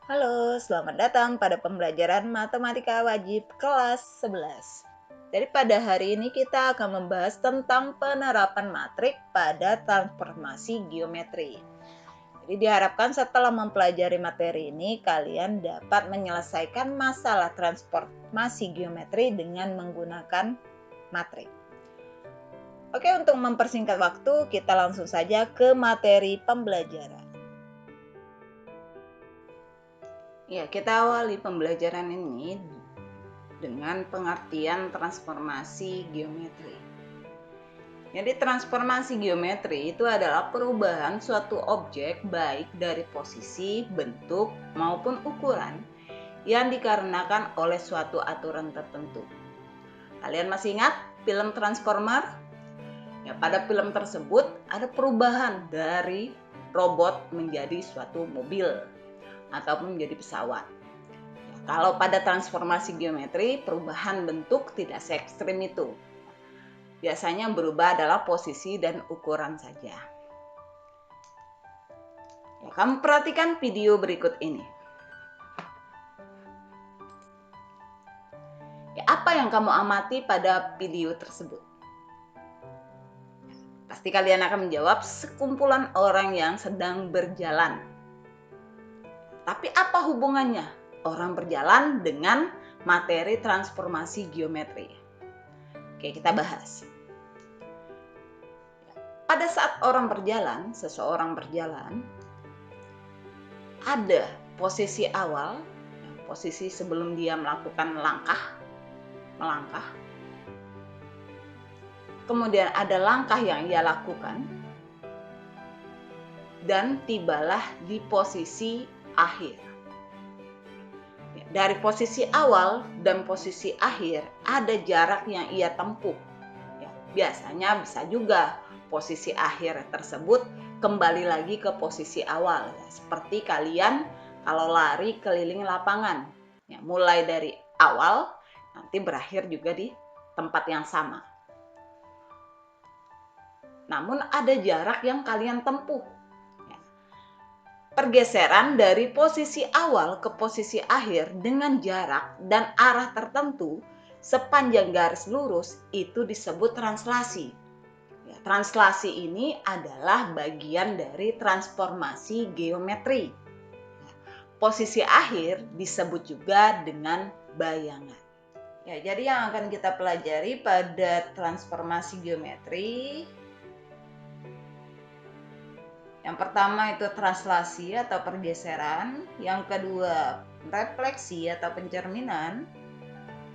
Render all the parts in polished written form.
Halo, selamat datang pada pembelajaran Matematika Wajib kelas 11. Jadi pada hari ini kita akan membahas tentang penerapan matrik pada transformasi geometri. Jadi diharapkan setelah mempelajari materi ini, kalian dapat menyelesaikan masalah transformasi geometri dengan menggunakan matrik. Oke, untuk mempersingkat waktu, kita langsung saja ke materi pembelajaran. Ya, kita awali pembelajaran ini dengan pengertian transformasi geometri. Jadi transformasi geometri itu adalah perubahan suatu objek baik dari posisi, bentuk, maupun ukuran yang dikarenakan oleh suatu aturan tertentu. Kalian masih ingat film Transformer? Ya, pada film tersebut ada perubahan dari robot menjadi suatu mobil ataupun menjadi pesawat. Kalau pada transformasi geometri, perubahan bentuk tidak se-ekstrim itu. Biasanya berubah adalah posisi dan ukuran saja. Ya, kamu perhatikan video berikut ini. Ya, apa yang kamu amati pada video tersebut? Pasti kalian akan menjawab sekumpulan orang yang sedang berjalan. Tapi apa hubungannya orang berjalan dengan materi transformasi geometri? Oke, kita bahas. Pada saat seseorang berjalan, ada posisi awal, posisi sebelum dia melakukan melangkah. Kemudian ada langkah yang ia lakukan, dan tibalah di posisi akhir. Dari posisi awal dan posisi akhir ada jarak yang ia tempuh. Biasanya bisa juga posisi akhir tersebut kembali lagi ke posisi awal. Seperti kalian kalau lari keliling lapangan. Mulai dari awal, nanti berakhir juga di tempat yang sama. Namun ada jarak yang kalian tempuh. Pergeseran dari posisi awal ke posisi akhir dengan jarak dan arah tertentu sepanjang garis lurus itu disebut translasi. Translasi ini adalah bagian dari transformasi geometri. Posisi akhir disebut juga dengan bayangan. Jadi yang akan kita pelajari pada transformasi geometri, yang pertama itu translasi atau pergeseran, yang kedua refleksi atau pencerminan,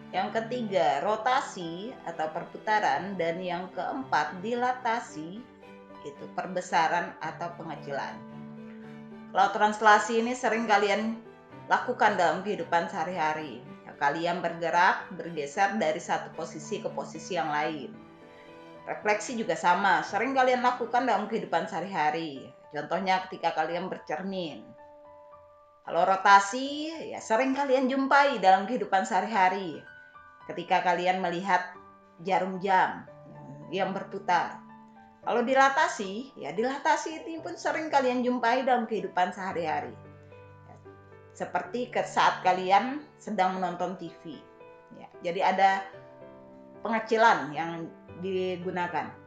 yang ketiga rotasi atau perputaran, dan yang keempat dilatasi, itu perbesaran atau pengecilan. Kalau translasi ini sering kalian lakukan dalam kehidupan sehari-hari. Kalian bergerak, bergeser dari satu posisi ke posisi yang lain. Refleksi juga sama, sering kalian lakukan dalam kehidupan sehari-hari. Contohnya ketika kalian bercermin. Kalau rotasi, ya sering kalian jumpai dalam kehidupan sehari-hari. Ketika kalian melihat jarum jam yang berputar. Kalau dilatasi, ya dilatasi itu pun sering kalian jumpai dalam kehidupan sehari-hari. Seperti saat kalian sedang menonton TV. Jadi ada pengecilan yang digunakan.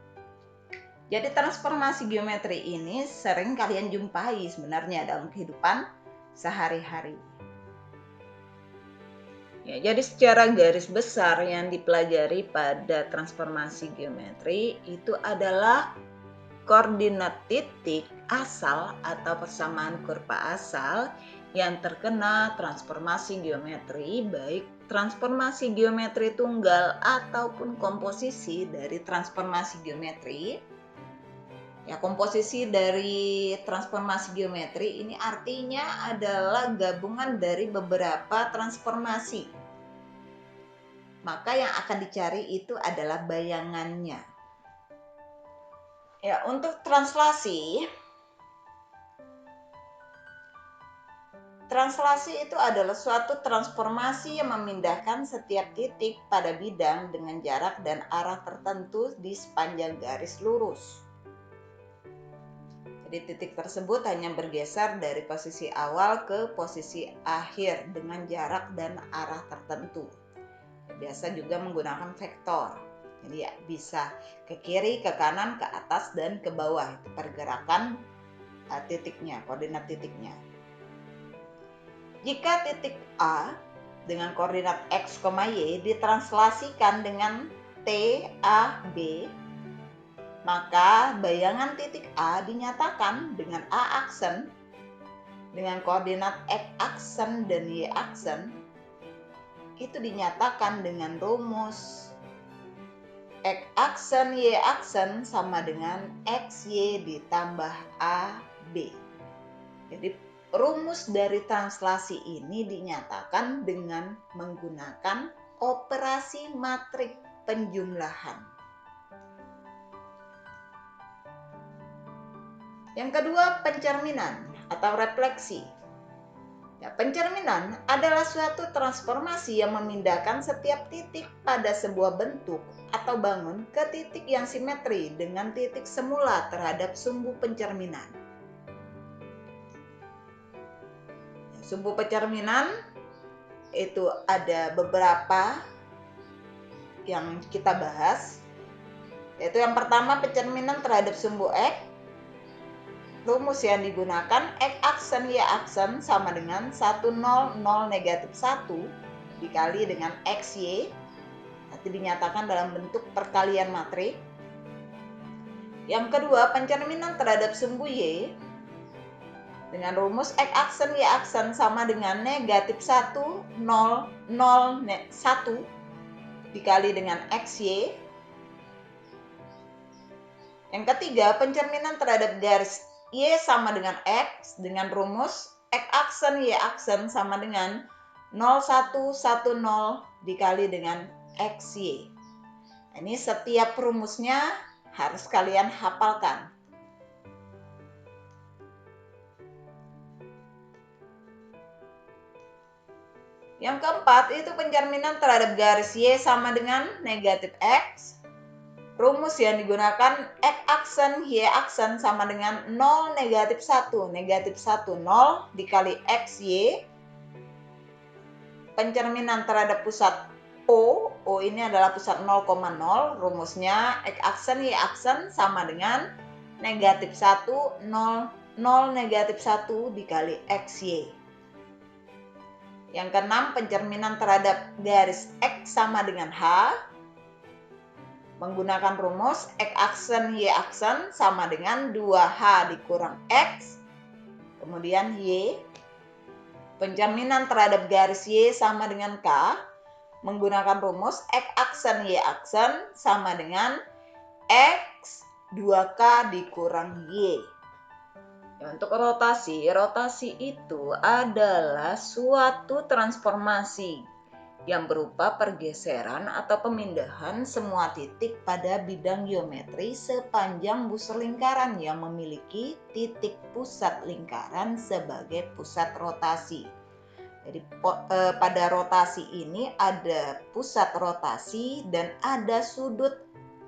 Jadi transformasi geometri ini sering kalian jumpai sebenarnya dalam kehidupan sehari-hari. Jadi secara garis besar yang dipelajari pada transformasi geometri itu adalah koordinat titik asal atau persamaan kurva asal yang terkena transformasi geometri, baik transformasi geometri tunggal ataupun komposisi dari transformasi geometri. Komposisi dari transformasi geometri ini artinya adalah gabungan dari beberapa transformasi. Maka yang akan dicari itu adalah bayangannya. Untuk translasi itu adalah suatu transformasi yang memindahkan setiap titik pada bidang dengan jarak dan arah tertentu di sepanjang garis lurus. Jadi titik tersebut hanya bergeser dari posisi awal ke posisi akhir dengan jarak dan arah tertentu. Biasa juga menggunakan vektor. Jadi ya, bisa ke kiri, ke kanan, ke atas, dan ke bawah. Itu pergerakan titiknya, koordinat titiknya. Jika titik A dengan koordinat X, Y ditranslasikan dengan T, A, B, maka bayangan titik A dinyatakan dengan A aksen dengan koordinat X aksen dan Y aksen itu dinyatakan dengan rumus X aksen Y aksen sama dengan XY ditambah AB. Jadi rumus dari translasi ini dinyatakan dengan menggunakan operasi matrik penjumlahan. Yang kedua, pencerminan atau refleksi. Ya, pencerminan adalah suatu transformasi yang memindahkan setiap titik pada sebuah bentuk atau bangun ke titik yang simetri dengan titik semula terhadap sumbu pencerminan. Sumbu pencerminan itu ada beberapa yang kita bahas, yaitu yang pertama pencerminan terhadap sumbu X. Rumus yang digunakan X aksen Y aksen sama dengan 1, 0, 0, negatif 1 dikali dengan XY. Nanti dinyatakan dalam bentuk perkalian matrik. Yang kedua, pencerminan terhadap sumbu Y dengan rumus X aksen Y aksen sama dengan negatif 1, 0, 0, 1 dikali dengan XY. Yang ketiga, pencerminan terhadap garis Y sama dengan X dengan rumus X aksen Y aksen sama dengan 0110 dikali dengan XY. Ini setiap rumusnya harus kalian hafalkan. Yang keempat itu pencerminan terhadap garis Y sama dengan negatif X. Rumus yang digunakan X aksen Y aksen sama dengan 0 negatif 1 negatif 1 0 dikali XY. Pencerminan terhadap pusat O ini adalah pusat 0,0, rumusnya X aksen Y aksen sama dengan negatif 1 0 0 negatif 1 dikali XY. Yang keenam, pencerminan terhadap garis X sama dengan H menggunakan rumus X aksen Y aksen sama dengan 2H dikurang X, kemudian Y. Pencerminan terhadap garis Y sama dengan K menggunakan rumus X aksen Y aksen sama dengan X 2K dikurang Y. Ya, untuk rotasi itu adalah suatu transformasi yang berupa pergeseran atau pemindahan semua titik pada bidang geometri sepanjang busur lingkaran yang memiliki titik pusat lingkaran sebagai pusat rotasi. Jadi pada rotasi ini ada pusat rotasi dan ada sudut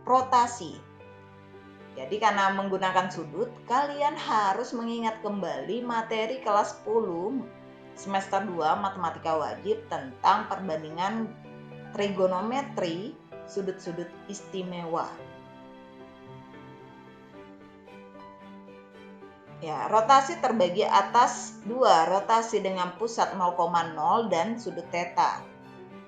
rotasi. Jadi karena menggunakan sudut, kalian harus mengingat kembali materi kelas 10 semester 2 matematika wajib tentang perbandingan trigonometri sudut-sudut istimewa. Ya, rotasi terbagi atas dua, rotasi dengan pusat 0,0 dan sudut theta.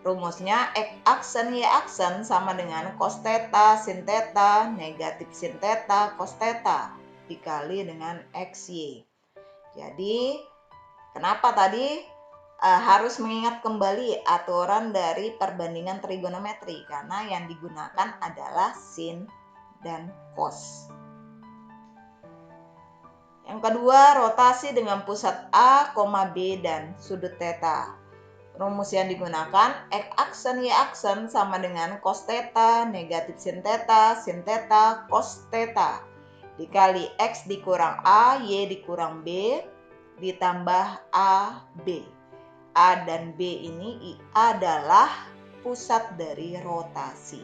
Rumusnya X aksen Y aksen sama dengan cos theta sin theta negatif sin theta cos theta dikali dengan XY. Jadi kenapa tadi harus mengingat kembali aturan dari perbandingan trigonometri? Karena yang digunakan adalah sin dan cos. Yang kedua, rotasi dengan pusat A, B dan sudut theta. Rumus yang digunakan X aksen Y aksen sama dengan cos theta negatif sin theta cos theta dikali X dikurang A, Y dikurang B ditambah A, B. A dan B ini adalah pusat dari rotasi.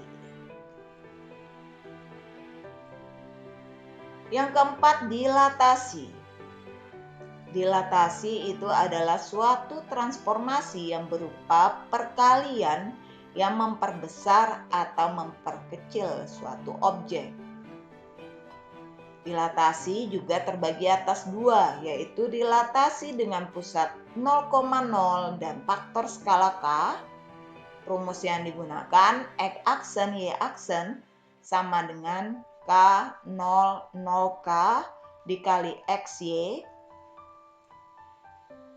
Yang keempat, dilatasi. Dilatasi itu adalah suatu transformasi yang berupa perkalian yang memperbesar atau memperkecil suatu objek. Dilatasi juga terbagi atas dua, yaitu dilatasi dengan pusat 0,0 dan faktor skala K. Rumus yang digunakan X aksen Y aksen sama dengan K00 K dikali XY.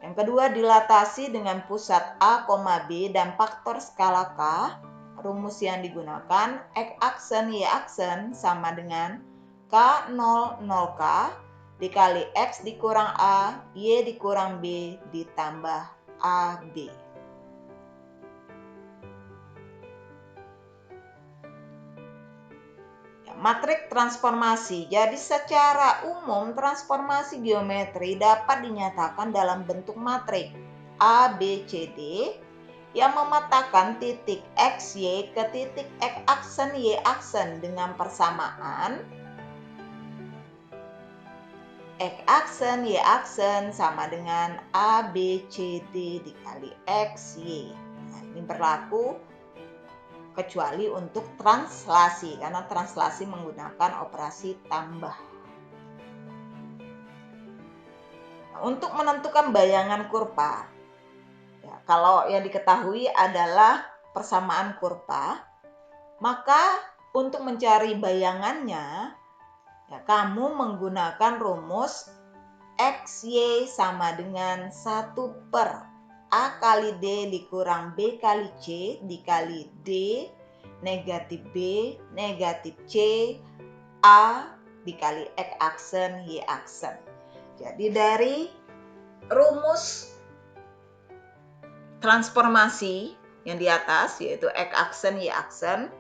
Yang kedua, dilatasi dengan pusat A, B dan faktor skala K. Rumus yang digunakan X aksen Y aksen sama dengan K00 K dikali X dikurang A, Y dikurang B ditambah AB. Matrik transformasi. Jadi secara umum transformasi geometri dapat dinyatakan dalam bentuk matrik A, B, C, D yang memetakan titik X, Y ke titik X aksen Y aksen dengan persamaan X aksen Y aksen sama dengan A, B, C, D dikali X, Y. Nah, ini berlaku kecuali untuk translasi, karena translasi menggunakan operasi tambah. Nah, untuk menentukan bayangan kurva, ya, kalau yang diketahui adalah persamaan kurva, maka untuk mencari bayangannya, ya, kamu menggunakan rumus XY sama dengan 1 per A kali D dikurang B kali C dikali D negatif B negatif C A dikali X aksen Y aksen. Jadi dari rumus transformasi yang di atas yaitu X aksen Y aksen,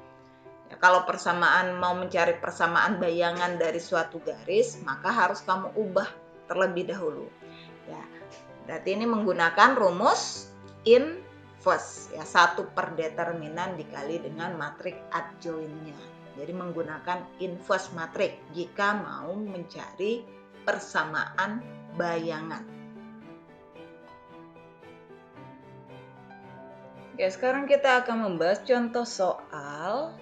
ya, kalau persamaan mau mencari persamaan bayangan dari suatu garis, maka harus kamu ubah terlebih dahulu. Ya, berarti ini menggunakan rumus inverse, ya, 1 per determinan dikali dengan matrik adjoinnya. Jadi menggunakan inverse matrik jika mau mencari persamaan bayangan. Oke, sekarang kita akan membahas contoh soal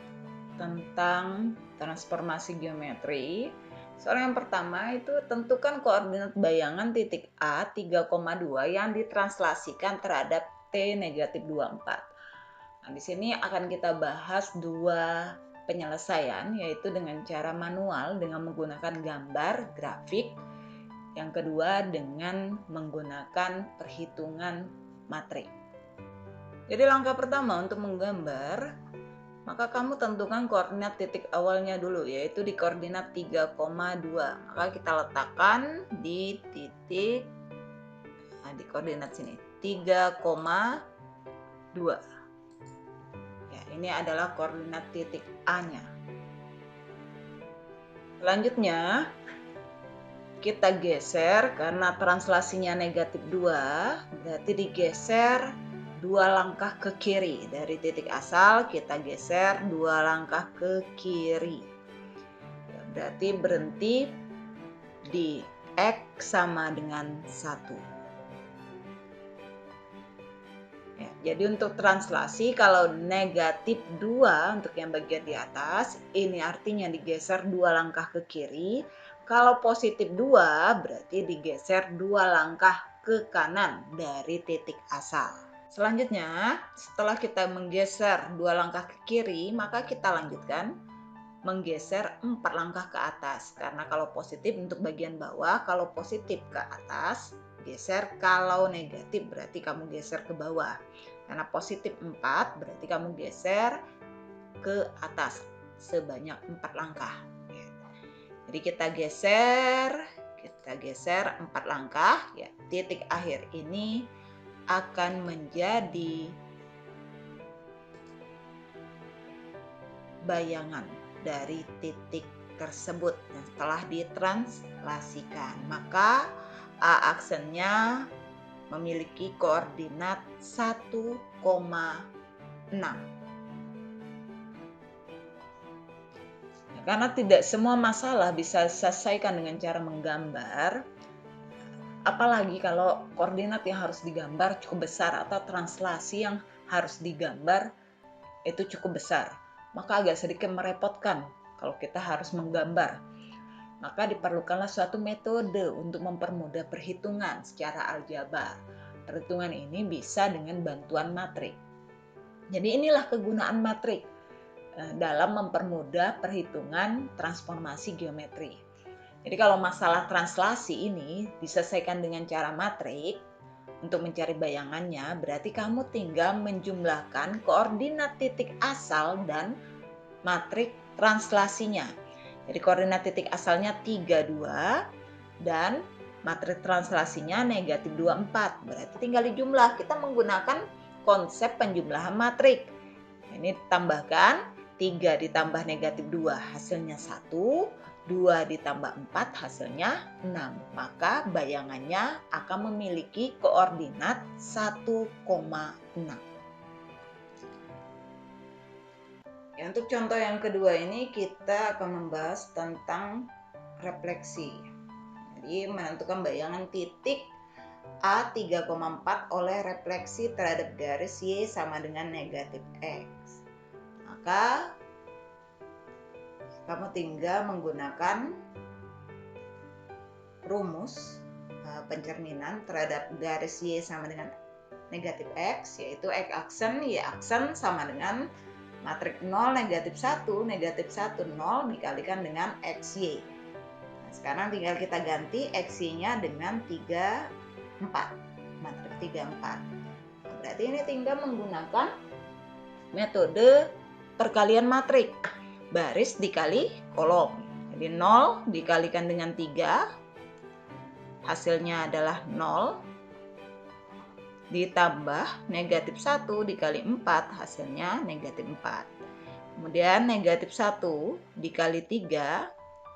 tentang transformasi geometri. Soal yang pertama itu tentukan koordinat bayangan titik A 3,2 yang ditranslasikan terhadap T negatif 24. Nah, di sini akan kita bahas dua penyelesaian, yaitu dengan cara manual dengan menggunakan gambar, grafik. Yang kedua dengan menggunakan perhitungan matrik. Jadi langkah pertama untuk menggambar, maka kamu tentukan koordinat titik awalnya dulu, yaitu di koordinat 3,2. Maka kita letakkan di titik, nah, di koordinat sini 3,2. Ya, ini adalah koordinat titik A-nya. Selanjutnya kita geser, karena translasinya negatif 2, berarti digeser 2 langkah ke kiri. Dari titik asal kita geser 2 langkah ke kiri. Ya, berarti berhenti di X sama dengan 1. Ya, jadi untuk translasi kalau negatif 2 untuk yang bagian di atas, ini artinya digeser 2 langkah ke kiri. Kalau positif 2 berarti digeser 2 langkah ke kanan dari titik asal. Selanjutnya, setelah kita menggeser 2 langkah ke kiri, maka kita lanjutkan menggeser 4 langkah ke atas. Karena kalau positif untuk bagian bawah, kalau positif ke atas, geser. Kalau negatif berarti kamu geser ke bawah. Karena positif 4 berarti kamu geser ke atas sebanyak 4 langkah. Jadi kita geser 4 langkah, ya, titik akhir ini akan menjadi bayangan dari titik tersebut. Dan setelah ditranslasikan, maka A aksennya memiliki koordinat 1,6. Karena tidak semua masalah bisa diselesaikan dengan cara menggambar, apalagi kalau koordinat yang harus digambar cukup besar atau translasi yang harus digambar itu cukup besar. Maka agak sedikit merepotkan kalau kita harus menggambar. Maka diperlukanlah suatu metode untuk mempermudah perhitungan secara aljabar. Perhitungan ini bisa dengan bantuan matrik. Jadi inilah kegunaan matrik dalam mempermudah perhitungan transformasi geometri. Jadi kalau masalah translasi ini diselesaikan dengan cara matrik, untuk mencari bayangannya berarti kamu tinggal menjumlahkan koordinat titik asal dan matrik translasinya. Jadi koordinat titik asalnya 32 dan matrik translasinya negatif 24. Berarti tinggal dijumlah. Kita menggunakan konsep penjumlahan matrik. Ini tambahkan 3 ditambah negatif 2 hasilnya 1, 2 ditambah 4 hasilnya 6. Maka bayangannya akan memiliki koordinat 1,6. Ya, untuk contoh yang kedua ini kita akan membahas tentang refleksi. Jadi menentukan bayangan titik A 3,4 oleh refleksi terhadap garis Y sama dengan negatif X. Maka kamu tinggal menggunakan rumus pencerminan terhadap garis Y sama dengan negatif X, yaitu X aksen, Y aksen sama dengan matrik 0, negatif 1, negatif 1, 0 dikalikan dengan XY. Nah, sekarang tinggal kita ganti XY-nya dengan 3, 4. Matrik 3, 4. Nah, berarti ini tinggal menggunakan metode perkalian matrik. Baris dikali kolom. Jadi 0 dikalikan dengan 3, hasilnya adalah 0. Ditambah negatif 1 dikali 4, hasilnya negatif 4. Kemudian negatif 1 dikali 3,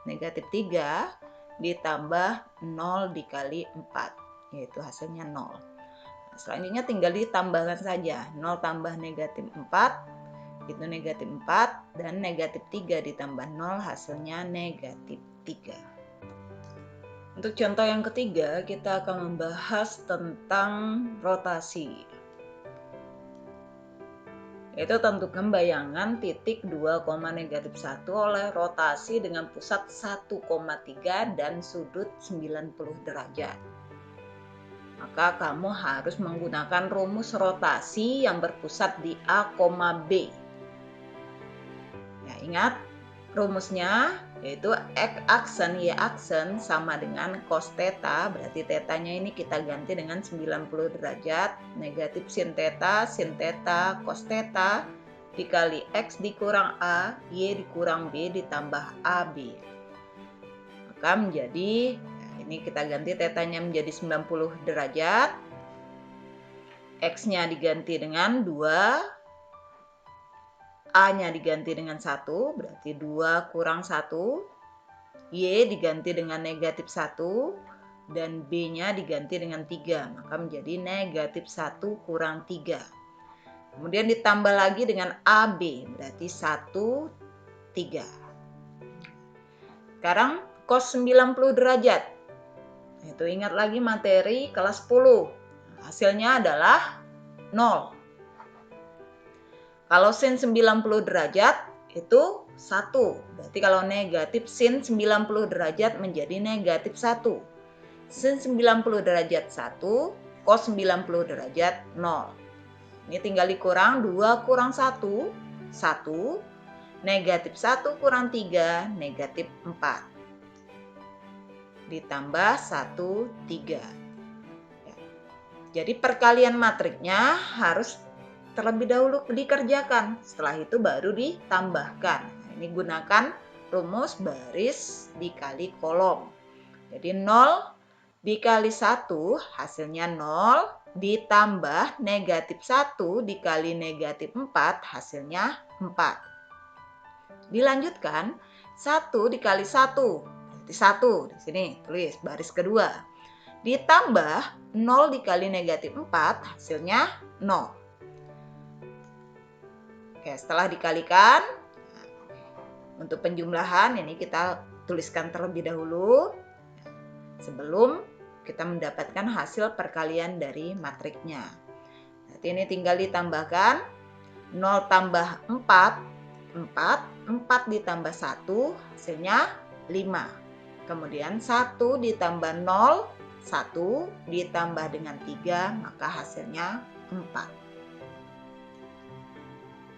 negatif 3 ditambah 0 dikali 4, yaitu hasilnya 0. Nah, selanjutnya tinggal ditambahkan saja. 0 tambah negatif 4 itu negatif 4 dan negatif 3 ditambah 0 hasilnya negatif 3. Untuk contoh yang ketiga kita akan membahas tentang rotasi. Yaitu tentukan bayangan titik 2, negatif 1 oleh rotasi dengan pusat 1,3 dan sudut 90 derajat. Maka kamu harus menggunakan rumus rotasi yang berpusat di A, B. Ya, ingat rumusnya yaitu X aksen Y aksen sama dengan cos theta, berarti tetanya ini kita ganti dengan 90 derajat, negatif sin theta, cos theta dikali X dikurang A, Y dikurang B ditambah AB. Maka menjadi, ini kita ganti tetanya menjadi 90 derajat, X-nya diganti dengan 2, A-nya diganti dengan 1, berarti 2 kurang 1. Y diganti dengan negatif 1. Dan B-nya diganti dengan 3. Maka menjadi negatif 1 kurang 3. Kemudian ditambah lagi dengan AB, berarti 1, 3. Sekarang cos 90 derajat. Itu ingat lagi materi kelas 10. Hasilnya adalah 0. Kalau sin 90 derajat itu 1. Berarti kalau negatif sin 90 derajat menjadi negatif 1. Sin 90 derajat 1, cos 90 derajat 0. Ini tinggal dikurang 2 kurang 1, 1. Negatif 1 kurang 3, negatif 4. Ditambah 1, 3. Ya. Jadi perkalian matriknya harus terlebih dahulu dikerjakan, setelah itu baru ditambahkan. Nah, ini gunakan rumus baris dikali kolom. Jadi 0 dikali 1 hasilnya 0, ditambah negatif 1 dikali negatif 4 hasilnya 4. Dilanjutkan 1 dikali 1, berarti 1. Di sini tulis baris kedua. Ditambah 0 dikali negatif 4 hasilnya 0. Oke, setelah dikalikan Untuk penjumlahan ini kita tuliskan terlebih dahulu sebelum kita mendapatkan hasil perkalian dari matriknya. Nanti ini tinggal ditambahkan 0 tambah 4, 4 ditambah 1 hasilnya 5. Kemudian 1 ditambah 0, 1 ditambah dengan 3 maka hasilnya 4.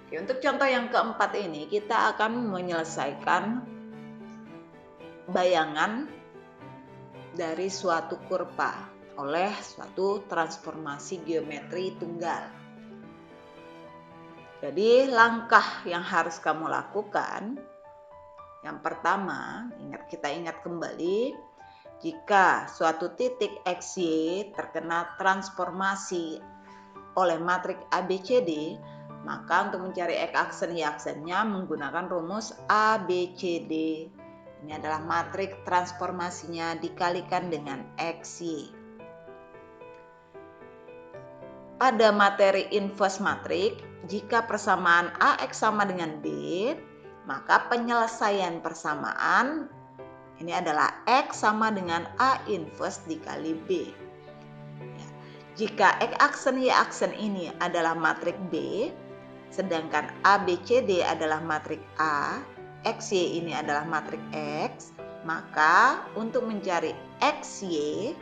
Oke, untuk contoh yang keempat ini kita akan menyelesaikan bayangan dari suatu kurva oleh suatu transformasi geometri tunggal. Jadi langkah yang harus kamu lakukan, yang pertama, kita ingat kembali, jika suatu titik XY terkena transformasi oleh matrik ABCD, maka untuk mencari X aksen Y aksennya menggunakan rumus ABCD. Ini adalah matrik transformasinya dikalikan dengan XY. Pada materi inverse matrik, jika persamaan AX sama dengan B, maka penyelesaian persamaan ini adalah X sama dengan A inverse dikali B. Jika X aksen Y aksen ini adalah matrik B, sedangkan ABCD adalah matrik A, XY ini adalah matrik X, maka untuk mencari XY,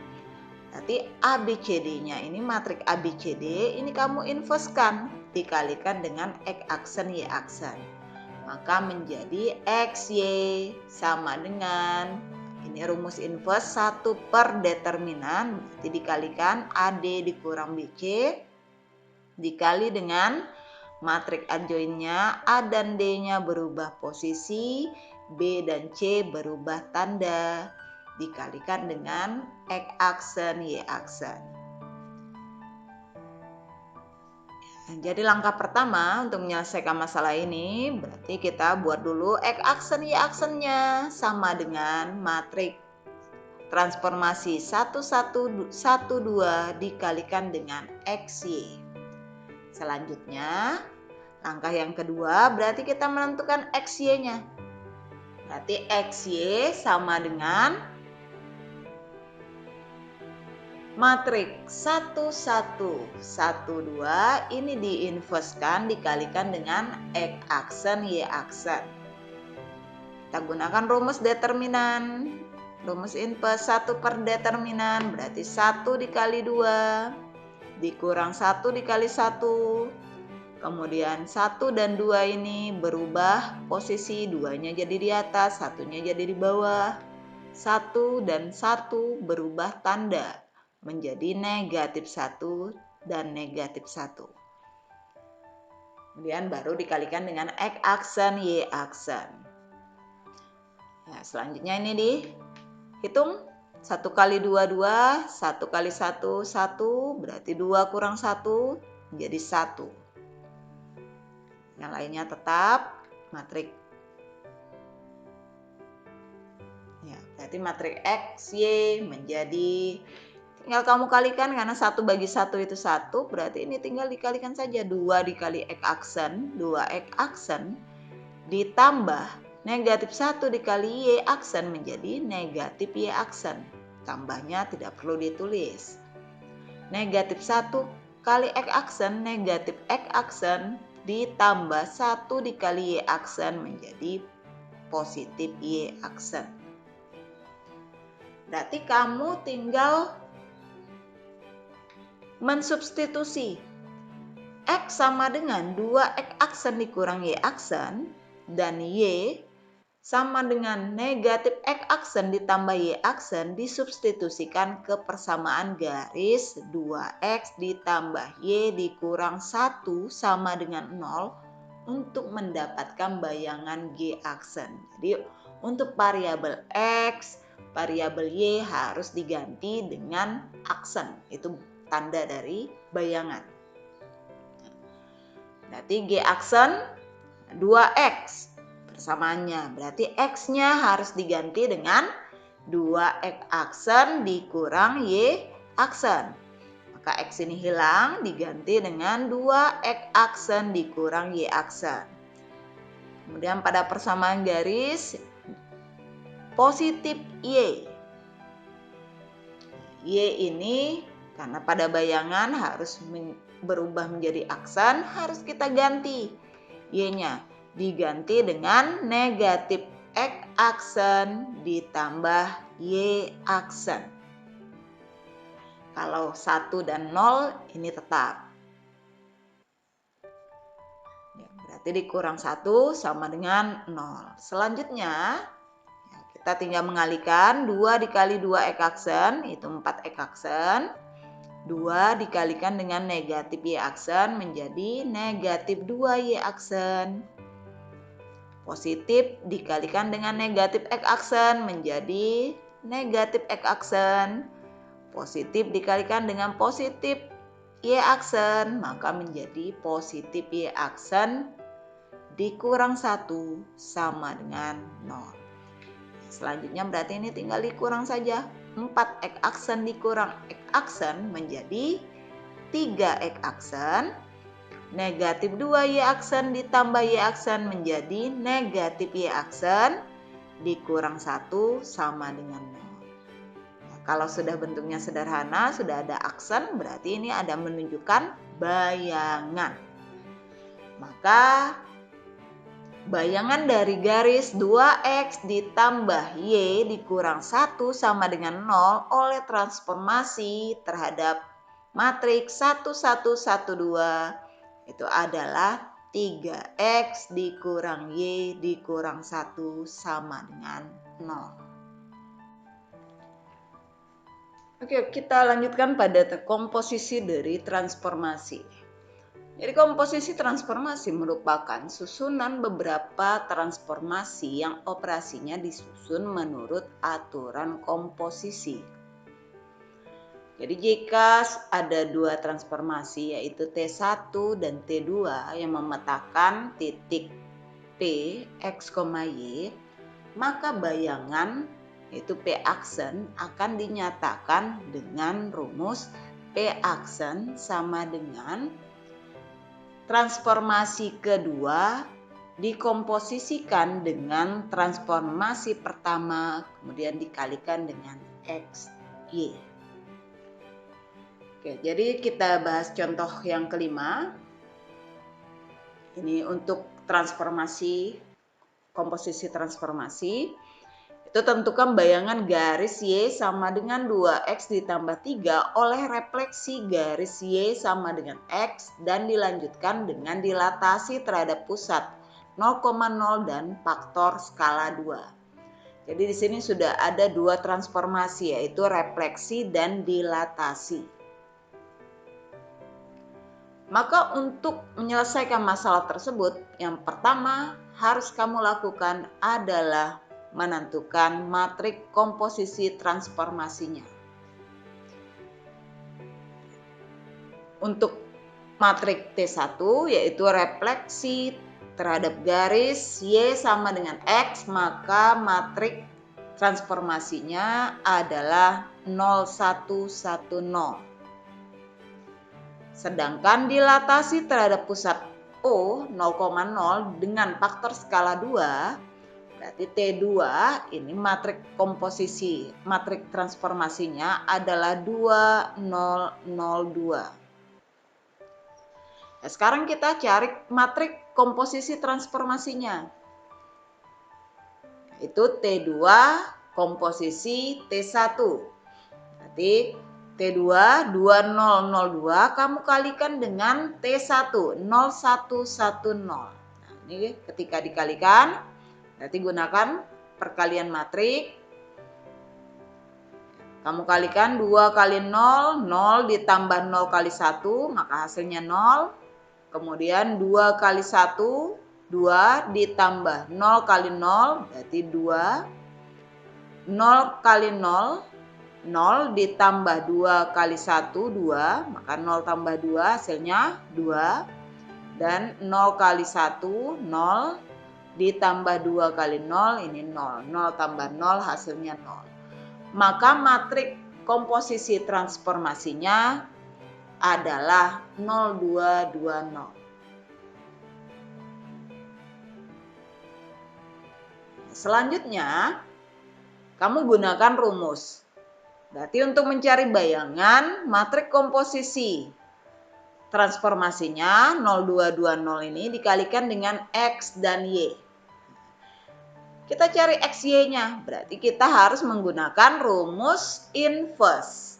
berarti ABCD-nya ini matrik ABCD, ini kamu inversekan, dikalikan dengan X aksen Y aksen. Maka menjadi XY sama dengan, ini rumus inverse 1 per determinan, berarti dikalikan AD dikurang BC, dikali dengan matrik adjoinnya A dan D-nya berubah posisi, B dan C berubah tanda, dikalikan dengan X aksen Y aksen. Jadi langkah pertama untuk menyelesaikan masalah ini berarti kita buat dulu X aksen Y aksennya sama dengan matrik transformasi 1, 1, 1, 2 dikalikan dengan XY. Selanjutnya langkah yang kedua berarti kita menentukan XY-nya. Berarti XY sama dengan matrik 1, 1, 1, 2 ini diinverskan dikalikan dengan X aksen Y aksen. Kita gunakan rumus determinan. Rumus inverse 1 per determinan berarti 1 dikali 2 dikurang 1 dikali 1. Kemudian 1 dan 2 ini berubah posisi, 2-nya jadi di atas, 1-nya jadi di bawah. 1 dan 1 berubah tanda menjadi negatif 1 dan negatif 1. Kemudian baru dikalikan dengan X aksen Y aksen. Nah, selanjutnya ini dihitung. 1 kali 2, 2, 1 kali 1, 1, berarti 2 kurang 1 menjadi 1. Yang lainnya tetap matrik. Ya, berarti matrik X, Y menjadi, tinggal kamu kalikan karena 1 bagi 1 itu 1, berarti ini tinggal dikalikan saja. 2 dikali X aksen, 2X aksen ditambah negatif 1 dikali Y aksen menjadi negatif Y aksen. Tambahnya tidak perlu ditulis. Negatif 1 kali X aksen, negatif X aksen ditambah 1 dikali Y aksen menjadi positif Y aksen. Berarti kamu tinggal mensubstitusi X sama dengan 2X aksen dikurang Y aksen dan Y sama dengan negatif X aksen ditambah Y aksen disubstitusikan ke persamaan garis 2X ditambah Y dikurang 1 sama dengan 0 untuk mendapatkan bayangan G aksen. Jadi untuk variabel X, variabel Y harus diganti dengan aksen. Itu tanda dari bayangan. Berarti G aksen 2X. Persamaannya berarti X-nya harus diganti dengan 2X aksen dikurang Y aksen. Maka X ini hilang diganti dengan 2X aksen dikurang Y aksen. Kemudian pada persamaan garis, positif Y. Y ini karena pada bayangan harus berubah menjadi aksen, harus kita ganti Y-nya. Diganti dengan negatif X aksen ditambah Y aksen. Kalau 1 dan 0 ini tetap. Ya, berarti dikurang 1 sama dengan 0. Selanjutnya, ya, kita tinggal mengalihkan 2 dikali 2 X aksen, itu 4 X aksen. 2 dikalikan dengan negatif Y aksen menjadi negatif 2Y aksen. Positif dikalikan dengan negatif X aksen menjadi negatif X aksen. Positif dikalikan dengan positif Y aksen, maka menjadi positif Y aksen dikurang 1 sama dengan 0. Selanjutnya berarti ini tinggal dikurang saja. 4 X aksen dikurang X aksen menjadi 3 X aksen. Negatif 2 Y aksen ditambah Y aksen menjadi negatif Y aksen dikurang 1 sama dengan 0. Nah, kalau sudah bentuknya sederhana, sudah ada aksen, berarti ini ada menunjukkan bayangan. Maka bayangan dari garis 2X ditambah Y dikurang 1 sama dengan 0 oleh transformasi terhadap matriks 1, 1, 1, 2 itu adalah 3X dikurang Y dikurang 1 sama dengan 0. Oke, kita lanjutkan pada komposisi dari transformasi. Jadi komposisi transformasi merupakan susunan beberapa transformasi yang operasinya disusun menurut aturan komposisi. Jadi jika ada dua transformasi yaitu T1 dan T2 yang memetakan titik P, X, Y, maka bayangan yaitu P aksen akan dinyatakan dengan rumus P aksen sama dengan transformasi kedua dikomposisikan dengan transformasi pertama kemudian dikalikan dengan X, Y. Oke, jadi kita bahas contoh yang kelima. Ini untuk transformasi, komposisi transformasi. Itu tentukan bayangan garis Y sama dengan 2X ditambah 3 oleh refleksi garis Y sama dengan X dan dilanjutkan dengan dilatasi terhadap pusat 0,0 dan faktor skala 2. Jadi di sini sudah ada dua transformasi yaitu refleksi dan dilatasi. Maka untuk menyelesaikan masalah tersebut, yang pertama harus kamu lakukan adalah menentukan matrik komposisi transformasinya. Untuk matrik T1 yaitu refleksi terhadap garis Y sama dengan X, maka matrik transformasinya adalah 0,1,1,0. Sedangkan dilatasi terhadap pusat O 0,0 dengan faktor skala 2, berarti T2 ini matrik komposisi, matrik transformasinya adalah 2002. Nah, sekarang kita cari matrik komposisi transformasinya. Itu T2 komposisi T1. Berarti T2 2002 kamu kalikan dengan T1 0110. Nah, ini ketika dikalikan berarti gunakan perkalian matrik. Kamu kalikan 2 kali 0, 0 ditambah 0 kali 1 maka hasilnya 0. Kemudian 2 kali 1, 2 ditambah 0 kali 0 berarti 2. 0 kali 0 0 ditambah 2 kali 1, 2, maka 0 tambah 2 hasilnya 2. Dan 0 kali 1, 0, ditambah 2 kali 0, ini 0. 0 tambah 0 hasilnya 0. Maka matrik komposisi transformasinya adalah 0220. Selanjutnya, kamu gunakan rumus. Berarti untuk mencari bayangan matrik komposisi, transformasinya 0220 ini dikalikan dengan X dan Y. Kita cari X, Y-nya, berarti kita harus menggunakan rumus inverse.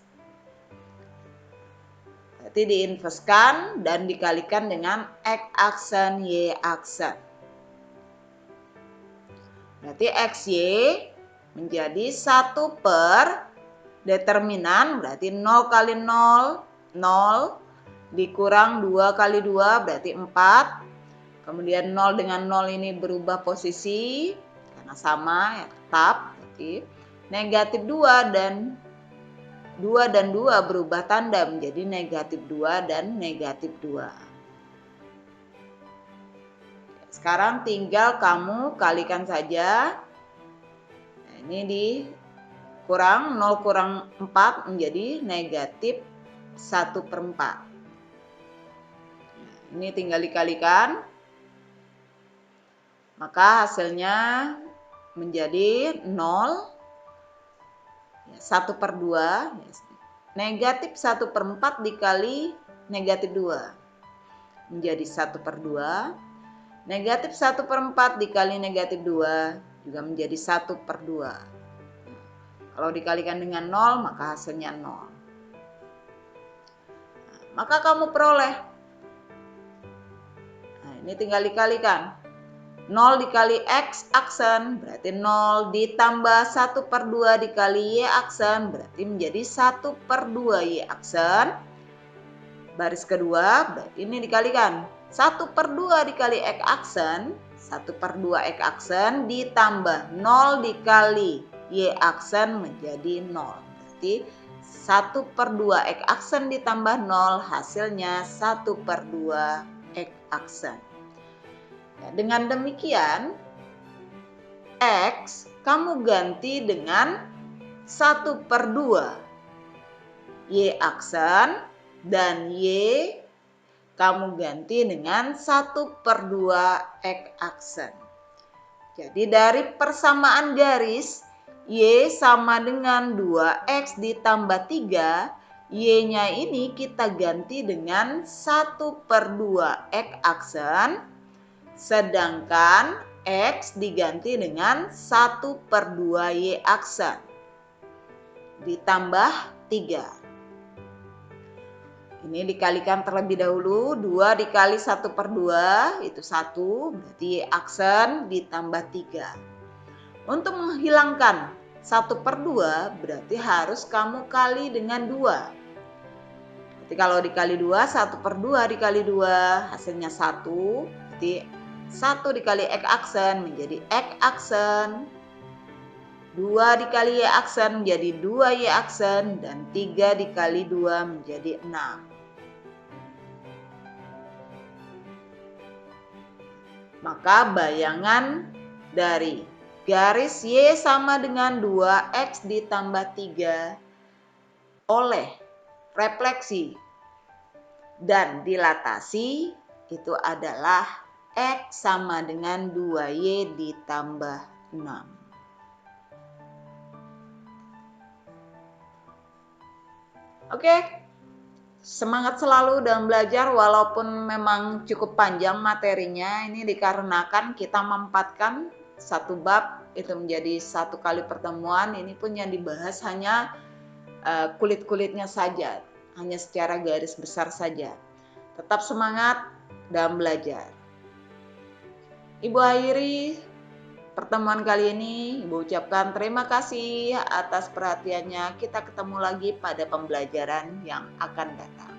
Berarti diinverskan dan dikalikan dengan X aksen, Y aksen. Berarti XY menjadi 1 per determinan, berarti 0 kali 0, 0, dikurang 2 kali 2, berarti 4. Kemudian 0 dengan 0 ini berubah posisi, karena sama, ya, tetap. Berarti negatif 2 dan 2 berubah tanda menjadi negatif 2 dan negatif 2. Sekarang tinggal kamu kalikan saja. Nah, ini dikurang 0 kurang 4 menjadi negatif 1 per 4. Nah, ini tinggal dikalikan. Maka hasilnya menjadi 0. 1 per 2, negatif 1 per 4 dikali negatif 2, menjadi 1 per 2. Negatif 1 per 4 dikali negatif 2 juga menjadi 1 per 2. Kalau dikalikan dengan 0, maka hasilnya 0. Maka kamu peroleh, nah, ini tinggal dikalikan. 0 dikali X aksen berarti 0 ditambah 1 per 2 dikali Y aksen berarti menjadi 1 per 2 Y aksen. Baris kedua berarti ini dikalikan. 1 per 2 dikali X aksen, 1 per 2 X aksen ditambah 0 dikali Y aksen menjadi 0. Berarti 1 per 2 X aksen ditambah 0 hasilnya 1 per 2 X aksen. Dengan demikian, X kamu ganti dengan 1 per 2 Y aksen dan Y kamu ganti dengan 1 per 2 X aksen. Jadi dari persamaan garis, Y sama dengan 2X ditambah 3, Y-nya ini kita ganti dengan 1 per 2 X aksen. Sedangkan X diganti dengan 1 per 2 Y aksen ditambah 3. Ini dikalikan terlebih dahulu. 2 dikali 1 per 2 itu 1. Berarti Y aksen ditambah 3. Untuk menghilangkan 1 per 2 berarti harus kamu kali dengan 2. Berarti kalau dikali 2, 1 per 2 dikali 2 hasilnya 1. Berarti 1 dikali X aksen menjadi X aksen. 2 dikali Y aksen menjadi 2 Y aksen. Dan 3 dikali 2 menjadi 6. Maka bayangan dari garis Y sama dengan 2X ditambah 3 oleh refleksi dan dilatasi itu adalah X sama dengan 2Y ditambah 6. Oke, semangat selalu dalam belajar walaupun memang cukup panjang materinya. Ini dikarenakan kita mempatkan satu bab itu menjadi 1 kali pertemuan. Ini pun yang dibahas hanya kulit-kulitnya saja, hanya secara garis besar saja. Tetap semangat dalam belajar. Ibu akhiri pertemuan kali ini. Ibu ucapkan terima kasih atas perhatiannya. Kita ketemu lagi pada pembelajaran yang akan datang.